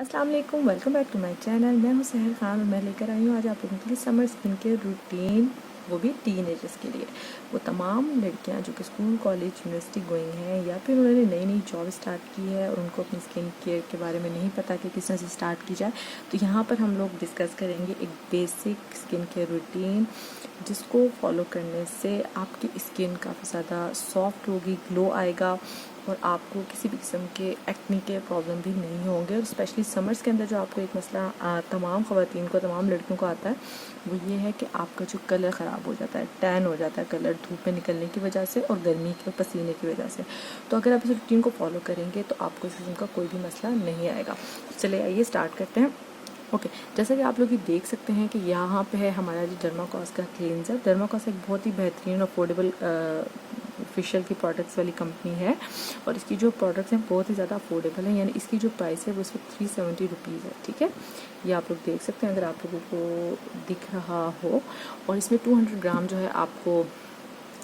अस्सलाम वालेकुम, welcome back to my channel. मैं हूं सहर खान और मैं लेकर आई हूं आज आप लोगों के लिए समर स्किन केयर रूटीन, वो भी टीनेजर्स के लिए। वो तमाम लड़कियां जो कि स्कूल, कॉलेज, यूनिवर्सिटी गोइंग हैं या फिर उन्होंने नई नई जॉब स्टार्ट की है और उनको अपनी स्किन केयर के बारे में नहीं पता कि किस तरह से स्टार्ट की जाए, तो यहाँ पर हम लोग डिस्कस करेंगे एक बेसिक स्किन केयर रूटीन जिसको फॉलो करने से आपकी स्किन काफ़ी ज़्यादा सॉफ्ट होगी, ग्लो आएगा और आपको किसी भी किस्म के एक्ने के प्रॉब्लम भी नहीं होंगे। और स्पेशली समर्स के अंदर जो आपको एक मसला तमाम ख़वातीन को, तमाम लड़कियों को आता है, वो ये है कि आपका जो कलर ख़राब हो जाता है, टैन हो जाता है कलर धूप में निकलने की वजह से और गर्मी के पसीने की वजह से। तो अगर आप इस रूटीन को फॉलो करेंगे तो आपको इस किस्म का कोई भी मसला नहीं आएगा। चलिए आइए स्टार्ट करते हैं। ओके, जैसा कि आप लोग ये देख सकते हैं कि यहाँ पे है हमारा जो डर्माकॉस का क्लींजर। डर्माकॉस एक बहुत ही बेहतरीन अफोर्डेबल फेशियल की प्रोडक्ट्स वाली कंपनी है और इसकी जो प्रोडक्ट्स हैं बहुत ही ज़्यादा अफोर्डेबल है, यानी इसकी जो प्राइस है वो इस वक्त 370 रुपीज़ है। ठीक है, ये आप लोग देख सकते हैं अगर आप लोगों को दिख रहा हो। और इसमें 200 ग्राम जो है आपको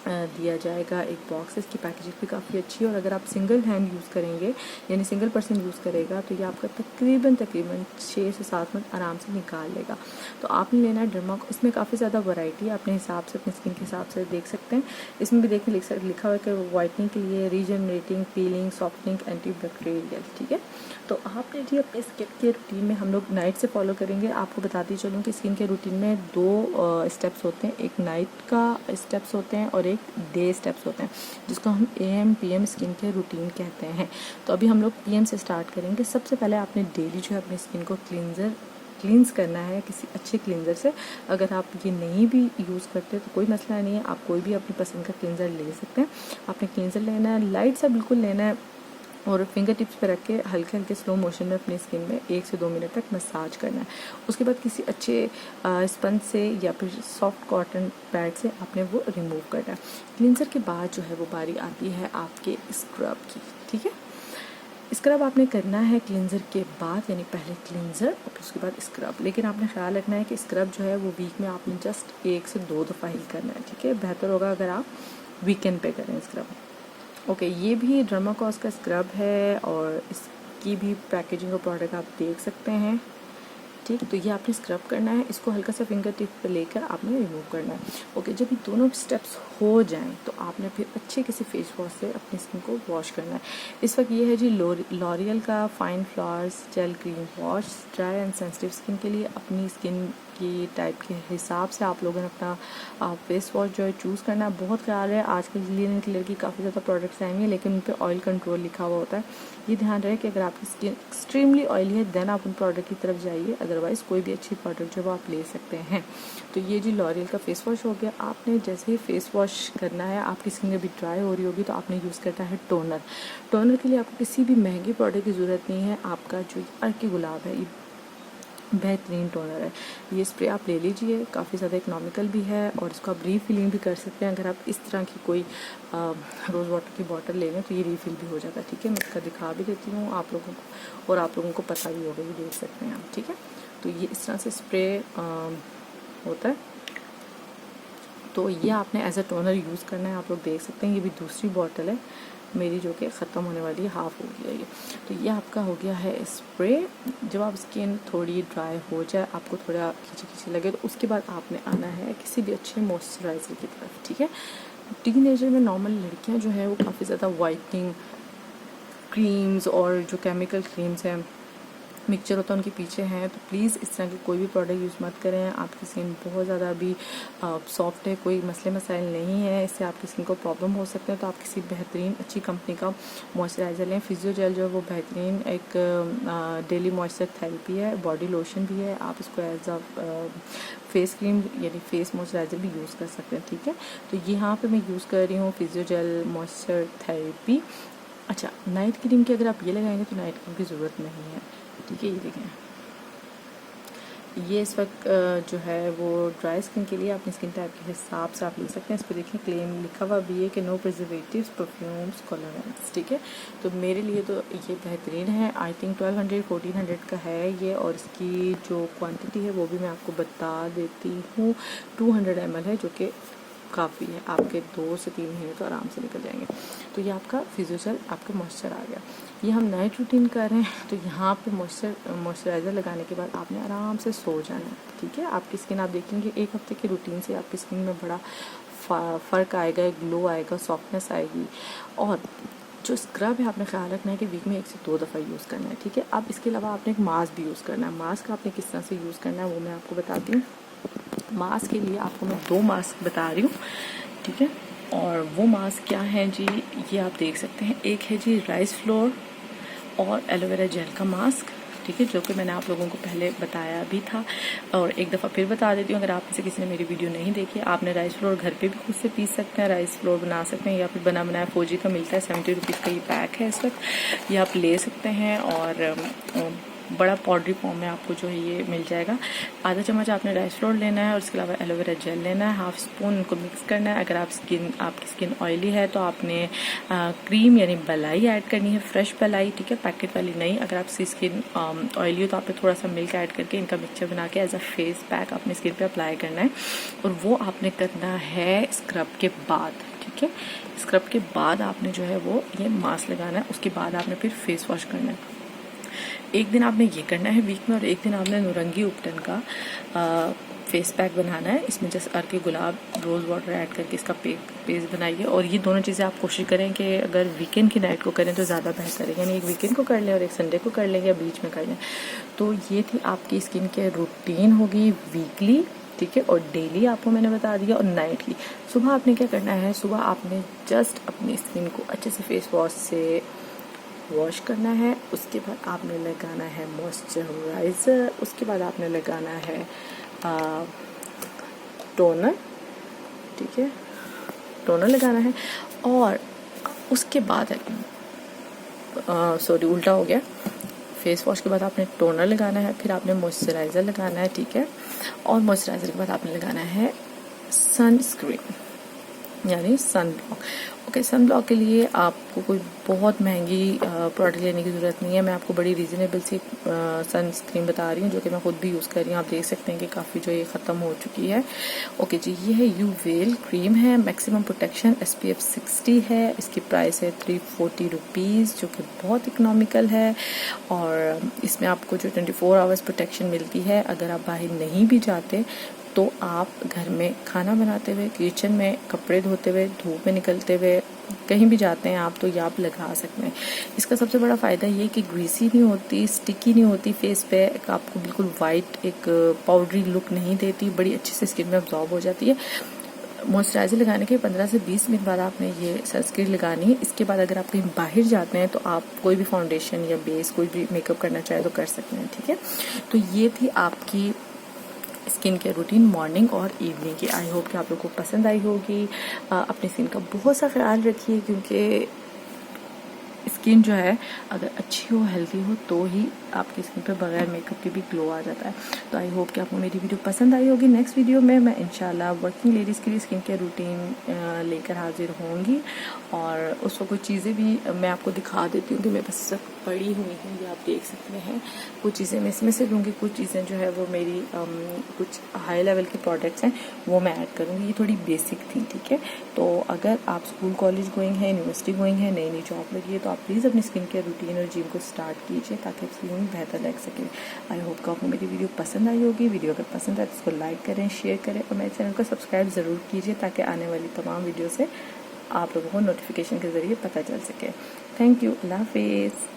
दिया जाएगा एक बॉक्स। इसकी पैकेजिंग भी काफ़ी अच्छी है और अगर आप सिंगल हैंड यूज़ करेंगे यानी सिंगल पर्सन यूज़ करेगा तो ये आपका तकरीबन 6 से 7 मिनट आराम से निकाल लेगा। तो आपने लेना है डर्मा। इसमें काफ़ी ज़्यादा वैरायटी है, अपने हिसाब से अपनी स्किन के हिसाब से देख सकते हैं। इसमें भी देखिए लिखा हुआ है कि वाइटनिंग के लिए, रीजनरेटिंग, पीलिंग, सॉफ्टनिंग, एंटीबैक्टीरियल। ठीक है, तो आपने जी अपने स्किन के रूटीन में हम लोग नाइट से फॉलो करेंगे। आपको बताती चलूँ कि स्किन के रूटीन में 2 स्टेप्स होते हैं, एक नाइट का स्टेप्स होते हैं और एक डे स्टेप्स होते हैं, जिसको हम AM PM skin care routine कहते हैं। तो अभी हम लोग PM से स्टार्ट करेंगे। सबसे पहले आपने डेली जो है अपनी स्किन को क्लींस करना है किसी अच्छे क्लींजर से। अगर आप ये नहीं भी यूज़ करते तो कोई मसला नहीं है, आप कोई भी अपनी पसंद का क्लींजर ले सकते हैं। आपने क्लींजर लेना है, लाइट सा बिल्कुल लेना है और फिंगर टिप्स पे रख के हल्के हल्के स्लो मोशन में अपनी स्किन में 1 से 2 मिनट तक मसाज करना है। उसके बाद किसी अच्छे स्पंज से या फिर सॉफ्ट कॉटन पैड से आपने वो रिमूव करना है। क्लींजर के बाद जो है वो बारी आती है आपके स्क्रब की। ठीक है, स्क्रब आपने करना है क्लींजर के बाद, यानी पहले क्लींजर और उसके बाद स्क्रब। लेकिन आपने ख्याल रखना है कि स्क्रब जो है वो वीक में आपने जस्ट 1 से 2 दफ़ा ही करना है। ठीक है, बेहतर होगा अगर आप वीकेंड पे करें स्क्रब। ओके, ये भी डर्माकॉस का स्क्रब है और इसकी भी पैकेजिंग और प्रोडक्ट आप देख सकते हैं। ठीक, तो ये आपने स्क्रब करना है, इसको हल्का सा फिंगर टिप पे लेकर आपने रिमूव करना है। ओके, जब ये दोनों स्टेप्स हो जाएं तो आपने फिर अच्छे किसी फेस वॉश से अपनी स्किन को वॉश करना है। इस वक्त ये है जी लॉरियल का fine flowers gel cream wash. Dry and sensitive skin के लिए अपनी स्किन की टाइप के हिसाब से आप लोगों ने अपना फेस वॉश जो है चूज़ करना है। बहुत ख्याल है आजकल क्लीन क्लियर की काफ़ी ज़्यादा प्रोडक्ट्स आएंगे लेकिन उन पर ऑयल कंट्रोल लिखा हुआ होता है। ये ध्यान रहे कि अगर आपकी स्किन एक्सट्रीमली ऑयली है देन आप उन प्रोडक्ट की तरफ जाइए, अदरवाइज़ कोई भी अच्छी प्रोडक्ट जो है वो आप ले सकते हैं। तो ये जी लॉरियल का फेस वॉश हो गया। आपने जैसे ही फेस वॉश करना है, आपकी स्किन अभी ड्राई हो रही होगी तो आपने यूज़ करना है टोनर। टोनर के लिए आपको किसी भी महंगी प्रोडक्ट की ज़रूरत नहीं है। आपका जो अर्की गुलाब है, ये बेहतरीन टोनर है। ये स्प्रे आप ले लीजिए, काफ़ी ज़्यादा इकोनॉमिकल भी है और इसको आप रीफिलिंग भी कर सकते हैं। अगर आप इस तरह की कोई रोज़ वाटर की बॉटल ले लें तो ये रीफिल भी हो जाता है। ठीक है, मैं इसका दिखा भी देती हूँ आप लोगों को और आप लोगों को पता भी होगा, ये देख सकते हैं आप। ठीक है, तो ये इस तरह से स्प्रे होता है। तो ये आपने एज अ टोनर यूज़ करना है। आप लोग देख सकते हैं ये भी दूसरी बॉटल है मेरी जो कि ख़त्म होने वाली है, हाफ़ हो गया ये। तो ये आपका हो गया है स्प्रे। जब आप स्किन थोड़ी ड्राई हो जाए, आपको थोड़ा खींची खींची लगे, तो उसके बाद आपने आना है किसी भी अच्छे मॉइस्चराइज़र की तरफ। ठीक है, टीनेजर में नॉर्मल लड़कियां जो है वो काफ़ी ज़्यादा वाइटनिंग क्रीम्स और जो केमिकल क्रीम्स हैं मिक्सचर होता है उनके पीछे हैं। तो प्लीज़ इस तरह की कोई भी प्रोडक्ट यूज़ मत करें। आपकी स्किन बहुत ज़्यादा अभी सॉफ्ट है, कोई मसले मसाइल नहीं है, इससे आपकी स्किन को प्रॉब्लम हो सकते हैं। तो आप किसी बेहतरीन अच्छी कंपनी का मॉइस्चराइज़र लें। फिजियोजेल जो है वो बेहतरीन एक डेली मॉइस्चर थेरेपी है, बॉडी लोशन भी है। आप इसको एज अ फेस क्रीम यानी फेस मॉइस्चराइज़र भी यूज़ कर सकते हैं। ठीक है, तो यहाँ पर मैं यूज़ कर रही हूँ फिजियोजेल मॉइस्चर थेरेपी। अच्छा, नाइट क्रीम की अगर आप ये लगाएंगे तो नाइट क्रीम की ज़रूरत नहीं है। ठीक है, ये देखें, ये इस वक्त जो है वो ड्राई स्किन के लिए अपनी स्किन टाइप के हिसाब से आप ले सकते हैं। इस पर देखें क्लेम लिखा हुआ भी है कि नो प्रिजर्वेटिव्स, परफ्यूम्स, कलरेंट्स। ठीक है, तो मेरे लिए तो ये बेहतरीन है। आई थिंक 1200-1400 का है ये और इसकी जो क्वांटिटी है वो भी मैं आपको बता देती हूँ। 200 ml है जो कि काफ़ी है, आपके 2 से 3 महीने तो आराम से निकल जाएंगे। तो ये आपका फिजियोजेल, आपका मॉइस्चर आ गया। ये हम नाइट रूटीन कर रहे हैं, तो यहाँ पे मॉइस्चराइज़र लगाने के बाद आपने आराम से सो जाना है, ठीक है। आपकी स्किन आप देखेंगे 1 हफ्ते की रूटीन से आपकी स्किन में बड़ा फ़र्क आएगा, एक ग्लो आएगा, सॉफ्टनेस आएगी। और जो स्क्रब है आपने ख्याल रखना है कि वीक में 1 से 2 दफ़ा यूज़ करना है, ठीक है। अब इसके अलावा आपने एक मास्क भी यूज़ करना है। मास्क आपने किस तरह से यूज़ करना है वो मैं आपको बताती हूँ। मास्क के लिए आपको मैं 2 मास्क बता रही हूँ, ठीक है। और वो मास्क क्या है जी, ये आप देख सकते हैं। एक है जी राइस फ्लोर और एलोवेरा जेल का मास्क, ठीक है, जो कि मैंने आप लोगों को पहले बताया भी था और एक दफ़ा फिर बता देती हूँ। अगर आप में से किसी ने मेरी वीडियो नहीं देखी, आपने राइस फ्लोर घर पे भी खुद से पीस सकते हैं, राइस फ्लोर बना सकते हैं, या फिर बना बनाया फौजी का मिलता है, 70 रुपीज़ का ये पैक है इस वक्त, ये आप ले सकते हैं। और बड़ा पाउडरी फॉर्म में आपको जो है ये मिल जाएगा। आधा चम्मच आपने राइस फ्लोर लेना है और उसके अलावा एलोवेरा जेल लेना है, हाफ स्पून उनको मिक्स करना है। अगर आपकी स्किन ऑयली है तो आपने क्रीम यानी मलाई ऐड करनी है, फ्रेश मलाई, ठीक है, पैकेट वाली नहीं। अगर आपकी स्किन ऑयली हो तो आपने थोड़ा सा मिल्क ऐड करके इनका मिक्सचर बना के एज अ फेस पैक अपनी स्किन पे अप्लाई करना है, और वो आपने करना है स्क्रब के बाद, ठीक है। स्क्रब के बाद आपने जो है वो ये मास्क लगाना है, उसके बाद आपने फिर फेस वॉश करना है। एक दिन आपने ये करना है वीक में, और एक दिन आपने नुरंगी उपटन का फेस पैक बनाना है। इसमें जैसे अर्के गुलाब रोज़ वाटर ऐड करके इसका पेस्ट बनाइए। और ये दोनों चीज़ें आप कोशिश करें कि अगर वीकेंड की नाइट को करें तो ज़्यादा बेहतर है, यानी एक वीकेंड को कर लें और एक संडे को कर लें या बीच में कर लें। तो ये थी आपकी स्किन केयर रूटीन होगी वीकली, ठीक है। और डेली आपको मैंने बता दिया, और नाइट की। सुबह आपने क्या करना है, सुबह आपने जस्ट अपनी स्किन को अच्छे से फेस वॉश से वॉश करना है। उसके बाद आपने लगाना है मॉइस्चराइज़र, उसके बाद आपने लगाना है टोनर, ठीक है, टोनर लगाना है। और उसके बाद सॉरी उल्टा हो गया, फेस वॉश के बाद आपने टोनर लगाना है, फिर आपने मॉइस्चराइज़र लगाना है, ठीक है। और मॉइस्चराइज़र के बाद आपने लगाना है सनस्क्रीन यानी sun block. Okay, sun block के लिए आपको कोई बहुत महंगी प्रोडक्ट लेने की ज़रूरत नहीं है। मैं आपको बड़ी रीज़नेबल सी सनस्क्रीन बता रही हूँ जो कि मैं खुद भी यूज़ कर रही हूँ। आप देख सकते हैं कि काफ़ी जो ये ख़त्म हो चुकी है। ओके जी, ये है यूवेल क्रीम है, मैक्सिमम प्रोटेक्शन, SPF 60 है। इसकी प्राइस है 340 रुपीज़, जो कि बहुत इकोनॉमिकल है। और इसमें आपको जो 24 आवर्स प्रोटेक्शन मिलती है। अगर आप बाहर नहीं भी जाते तो आप घर में खाना बनाते हुए, किचन में कपड़े धोते हुए, धूप में निकलते हुए, कहीं भी जाते हैं आप तो ये आप लगा सकते हैं। इसका सबसे बड़ा फ़ायदा ये कि ग्रीसी नहीं होती, स्टिकी नहीं होती फेस पे, आपको बिल्कुल वाइट एक पाउडरी लुक नहीं देती, बड़ी अच्छे से स्किन में अब्जॉर्ब हो जाती है। मॉइस्चराइज़र लगाने के 15 से 20 मिनट बाद आपने ये सनस्क्रीन लगानी है। इसके बाद अगर आप कहीं बाहर जाते हैं तो आप कोई भी फाउंडेशन या बेस कोई भी मेकअप करना चाहे तो कर सकते हैं, ठीक है। तो ये थी आपकी स्किन केयर रूटीन मॉर्निंग और इवनिंग की। आई होप कि आप लोगों को पसंद आई होगी। अपनी स्किन का बहुत सा ख्याल रखिए, क्योंकि स्किन जो है अगर अच्छी हो, हेल्दी हो, तो ही आपकी स्किन पे बगैर मेकअप के भी ग्लो आ जाता है। तो आई होप कि आपको मेरी वीडियो पसंद आई होगी। नेक्स्ट वीडियो में मैं इंशाल्लाह वर्किंग लेडीज़ के लिए स्किन केयर रूटीन लेकर हाजिर होंगी, और उस वक्त कुछ चीज़ें भी मैं आपको दिखा देती हूँ कि मेरे पास सब पड़ी हुई हैं, ये आप देख सकते हैं। कुछ चीज़ें मैं इसमें से लूँगी, कुछ चीज़ें जो है वो मेरी कुछ हाई लेवल के प्रोडक्ट्स हैं वो मैं ऐड करूँगी। ये थोड़ी बेसिक थी, ठीक है। तो अगर आप स्कूल कॉलेज गोइंग है, यूनिवर्सिटी गोइंग है, नई नई जॉब लगी है, तो आप प्लीज़ अपनी स्किन केयर रूटीन और जिम को स्टार्ट कीजिए ताकि आप स्किन में बेहतर लग सके। आई होप कि आपको मेरी वीडियो पसंद आई होगी। वीडियो अगर पसंद आए तो इसको लाइक करें, शेयर करें, और मेरे चैनल को सब्सक्राइब ज़रूर कीजिए ताकि आने वाली तमाम वीडियो से आप लोगों को नोटिफिकेशन के ज़रिए पता चल सके। थैंक यू, अल्लाह हाफिज़।